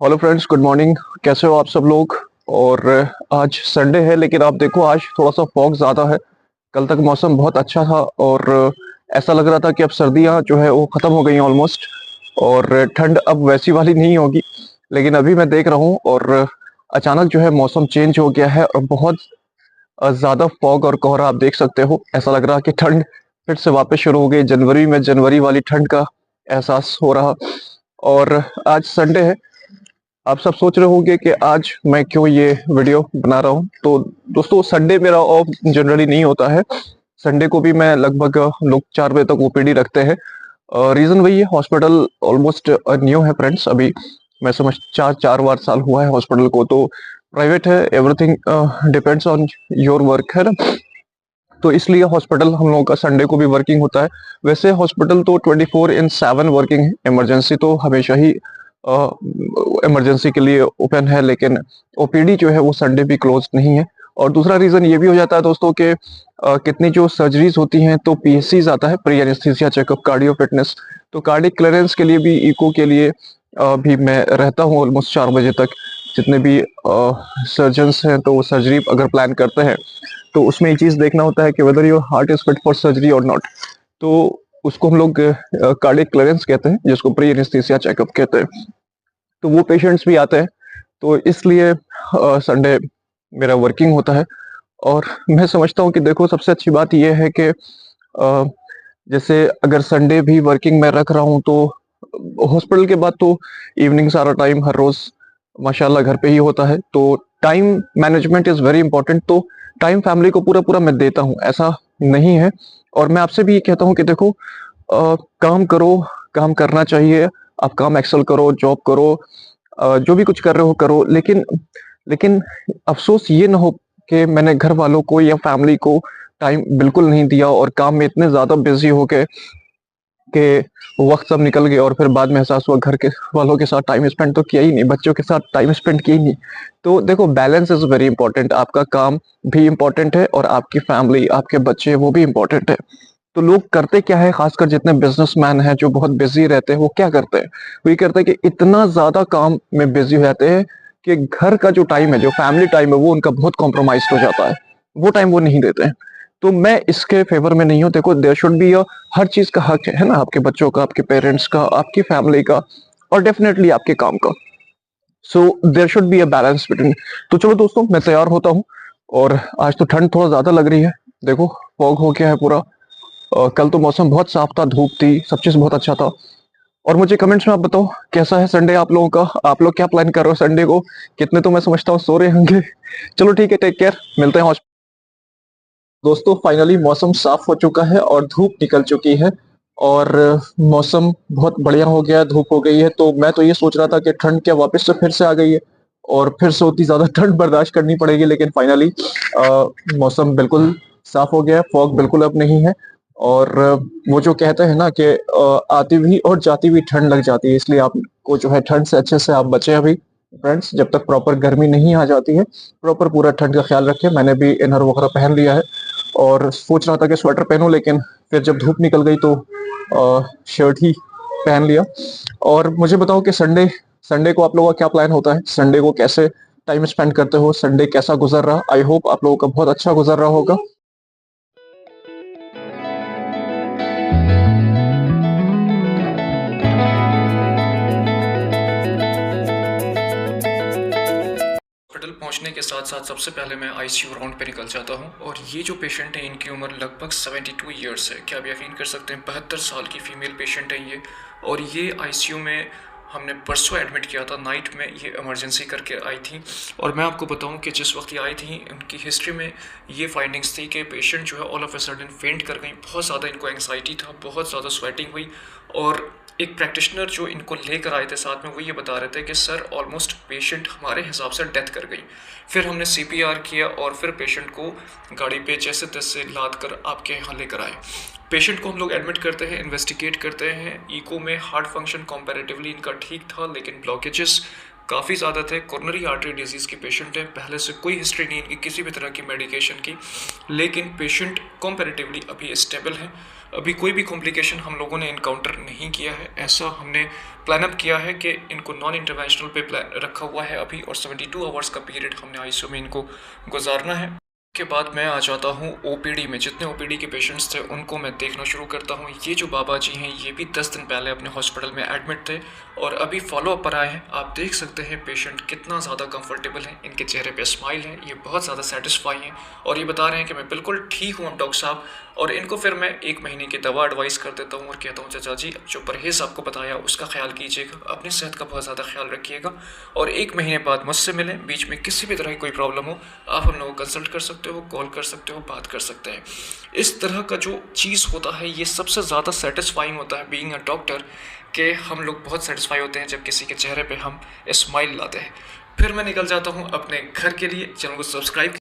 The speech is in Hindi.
Hello friends, good morning. कैसे हो आप सब लोग? और आज संडे है, लेकिन आप देखो आज थोड़ा सा फॉग ज़्यादा है। कल तक मौसम बहुत अच्छा था और ऐसा लग रहा था कि अब सर्दियाँ जो है वो ख़त्म हो गई हैं ऑलमोस्ट, और ठंड अब वैसी वाली नहीं होगी। लेकिन अभी मैं देख रहा हूँ और अचानक जो है मौसम चेंज हो गया है और बहुत ज़्यादा फॉग और कोहरा आप देख सकते हो। ऐसा लग रहा है कि ठंड फिर से वापस शुरू हो गई। जनवरी में जनवरी वाली ठंड का एहसास हो रहा। और आज संडे है। आप सब सोच रहे होंगे कि आज मैं क्यों ये वीडियो बना रहा हूँ। तो दोस्तों, संडे मेरा ऑफ जनरली नहीं होता है। संडे को भी मैं लगभग लोग 4 बजे तक ओपीडी रखते हैं। रीजन वही है, हॉस्पिटल ऑलमोस्ट न्यू है फ्रेंड्स। अभी मैं समझ चार चार बार साल हुआ है हॉस्पिटल को, तो प्राइवेट है। Everything depends on your work, है ना। तो इसलिए हॉस्पिटल हम लोगों का संडे को भी वर्किंग होता है। वैसे हॉस्पिटल तो 24/7 वर्किंग है। इमरजेंसी तो हमेशा ही इमरजेंसी के लिए ओपन है, लेकिन ओपीडी जो है वो संडे भी क्लोज नहीं है। और दूसरा रीजन ये भी हो जाता है दोस्तों कि कितनी जो सर्जरीज होती हैं तो पीएससी आता है, pre anaesthesia checkup, cardio fitness. तो कार्डियक क्लियरेंस के लिए भी, इको के लिए भी मैं रहता हूँ ऑलमोस्ट 4 बजे तक। जितने भी सर्जन्स हैं तो वो सर्जरी अगर प्लान करते हैं तो उसमें ये चीज देखना होता है कि whether your heart is fit for surgery और नॉट। तो उसको हम लोग कार्डियक क्लियरेंस कहते हैं, जिसको प्री एनेस्थीसिया चेकअप कहते हैं। तो वो पेशेंट्स भी आते हैं। तो इसलिए संडे मेरा वर्किंग होता है। और मैं समझता हूँ कि देखो, सबसे अच्छी बात यह है कि जैसे अगर संडे भी वर्किंग मैं रख रहा हूँ तो हॉस्पिटल के बाद तो इवनिंग सारा टाइम हर रोज माशाल्लाह घर पे ही होता है। तो time management is very important. तो टाइम फैमिली को पूरा पूरा मैं देता हूँ, ऐसा नहीं है। और मैं आपसे भी ये कहता हूँ कि देखो, काम करो, काम करना चाहिए। आप काम एक्सेल करो, जॉब करो, जो भी कुछ कर रहे हो करो, लेकिन लेकिन अफसोस ये ना हो कि मैंने घर वालों को या फैमिली को टाइम बिल्कुल नहीं दिया और काम में इतने ज्यादा बिजी हो गए कि वक्त सब निकल गया और फिर बाद में एहसास हुआ घर के वालों के साथ टाइम स्पेंड तो किया ही नहीं, बच्चों के साथ टाइम स्पेंड किया ही नहीं। तो देखो, बैलेंस इज वेरी इंपॉर्टेंट। आपका काम भी इंपॉर्टेंट है और आपकी फैमिली, आपके बच्चे, वो भी इंपॉर्टेंट है। तो लोग करते क्या है, खासकर जितने बिजनेसमैन हैं जो बहुत बिजी रहते हैं, वो क्या करते हैं? वो ये करते हैं कि इतना ज्यादा काम में बिजी हो जाते हैं कि घर का जो टाइम है, जो फैमिली टाइम है, वो उनका बहुत कॉम्प्रोमाइज हो जाता है। वो टाइम वो नहीं देते हैं। तो मैं इसके फेवर में नहीं हूँ। देखो, देयर शुड बी हर चीज का हक है ना, आपके बच्चों का, आपके पेरेंट्स का, आपकी फैमिली का, और डेफिनेटली आपके काम का। So there should be a balance between. तो चलो दोस्तों, मैं तैयार होता हूँ। और आज तो ठंड थोड़ा ज्यादा लग रही है। देखो, फॉग हो गया है पूरा। कल तो मौसम बहुत साफ था, धूप थी, सब चीज बहुत अच्छा था। और मुझे कमेंट्स में आप बताओ कैसा है संडे आप लोगों का। आप लोग क्या प्लान कर रहे हो संडे को? कितने तो मैं समझता हूँ सो रहे होंगे। चलो ठीक है, टेक केयर, मिलते हैं। दोस्तों, फाइनली मौसम साफ हो चुका है और धूप निकल चुकी है। और मौसम बहुत बढ़िया हो गया है, धूप हो गई है। तो मैं तो ये सोच रहा था कि ठंड क्या वापस से फिर से आ गई है और फिर से उतनी ज्यादा ठंड बर्दाश्त करनी पड़ेगी, लेकिन फाइनली मौसम बिल्कुल साफ हो गया है। फॉग बिल्कुल अब नहीं है। और वो जो कहते हैं ना कि आती हुई और जाती हुई ठंड लग जाती है, इसलिए आपको जो है ठंड से अच्छे से आप बचे अभी फ्रेंड्स, जब तक प्रॉपर गर्मी नहीं आ जाती है। प्रॉपर पूरा ठंड का ख्याल रखें। मैंने भी इनर वगैरह पहन लिया है और सोच रहा था कि स्वेटर पहनूं, लेकिन फिर जब धूप निकल गई तो शर्ट ही पहन लिया। और मुझे बताओ कि संडे संडे को आप लोगों का क्या प्लान होता है? संडे को कैसे टाइम स्पेंड करते हो? संडे कैसा गुजर रहा? आई होप आप लोगों का बहुत अच्छा गुजर रहा होगा। हॉस्पिटल पहुंचने के साथ साथ सबसे पहले मैं आईसीयू राउंड पे निकल जाता हूं। और ये जो पेशेंट है इनकी उम्र लगभग 72 ईयर्स है। क्या आप यकीन कर सकते हैं, 72 साल की फीमेल पेशेंट है ये। और ये आईसीयू में हमने परसों एडमिट किया था नाइट में। ये इमरजेंसी करके आई थी। और मैं आपको बताऊं कि जिस वक्त ये आई थी, उनकी हिस्ट्री में ये फाइंडिंग्स थी कि पेशेंट जो है ऑल ऑफ ए सडन फेंट कर गई। बहुत ज़्यादा इनको एंग्जाइटी था, बहुत ज़्यादा स्वेटिंग हुई। और एक प्रैक्टिशनर जो इनको लेकर आए थे साथ में, वो ये बता रहे थे कि सर ऑलमोस्ट पेशेंट हमारे हिसाब से डेथ कर गई। फिर हमने सीपीआर किया और फिर पेशेंट को गाड़ी पे जैसे तैसे लाद कर आपके यहाँ लेकर आए। पेशेंट को हम लोग एडमिट करते हैं, इन्वेस्टिगेट करते हैं। ईको में हार्ट फंक्शन कंपैरेटिवली इनका ठीक था, लेकिन ब्लॉकेजेस काफ़ी ज़्यादा थे। कोरोनरी आर्टरी डिजीज़ के पेशेंट हैं, पहले से कोई हिस्ट्री नहीं इनकी किसी भी तरह की मेडिकेशन की, लेकिन पेशेंट कंपैरेटिवली अभी स्टेबल हैं। अभी कोई भी कॉम्प्लिकेशन हम लोगों ने इनकाउंटर नहीं किया है। ऐसा हमने प्लान अप किया है कि इनको नॉन इंटरवेंशनल पे प्लान रखा हुआ है अभी, और 72 आवर्स का पीरियड हमने आईसीयू में इनको गुजारना है। के बाद मैं आ जाता हूँ ओपीडी में। जितने ओपीडी के पेशेंट्स थे उनको मैं देखना शुरू करता हूँ। ये जो बाबा जी हैं ये भी 10 दिन पहले अपने हॉस्पिटल में एडमिट थे और अभी फॉलोअप पर आए हैं। आप देख सकते हैं पेशेंट कितना ज़्यादा कंफर्टेबल है, इनके चेहरे पे स्माइल है, ये बहुत ज़्यादा सेटिस्फाई हैं और ये बता रहे हैं कि मैं बिल्कुल ठीक हूँ अब डॉक्टर साहब। और इनको फिर मैं 1 महीने की दवा एडवाइस कर देता हूँ और कहता हूँ चाचा जी जो परहेज़ आपको बताया उसका ख्याल कीजिएगा, अपनी सेहत का बहुत ज़्यादा ख्याल रखिएगा और 1 महीने बाद मुझसे मिलें। बीच में किसी भी तरह की कोई प्रॉब्लम हो आप हम लोगों को कंसल्ट कर सकते हो, कॉल कर सकते हो, बात कर सकते हैं। इस तरह का जो चीज़ होता है ये सबसे ज़्यादा सेटिस्फाइंग होता है बीइंग अ डॉक्टर, कि हम लोग बहुत सेटिस्फाई होते हैं जब किसी के चेहरे पे हम स्माइल लाते हैं। फिर मैं निकल जाता हूँ अपने घर के लिए। चैनल को सब्सक्राइब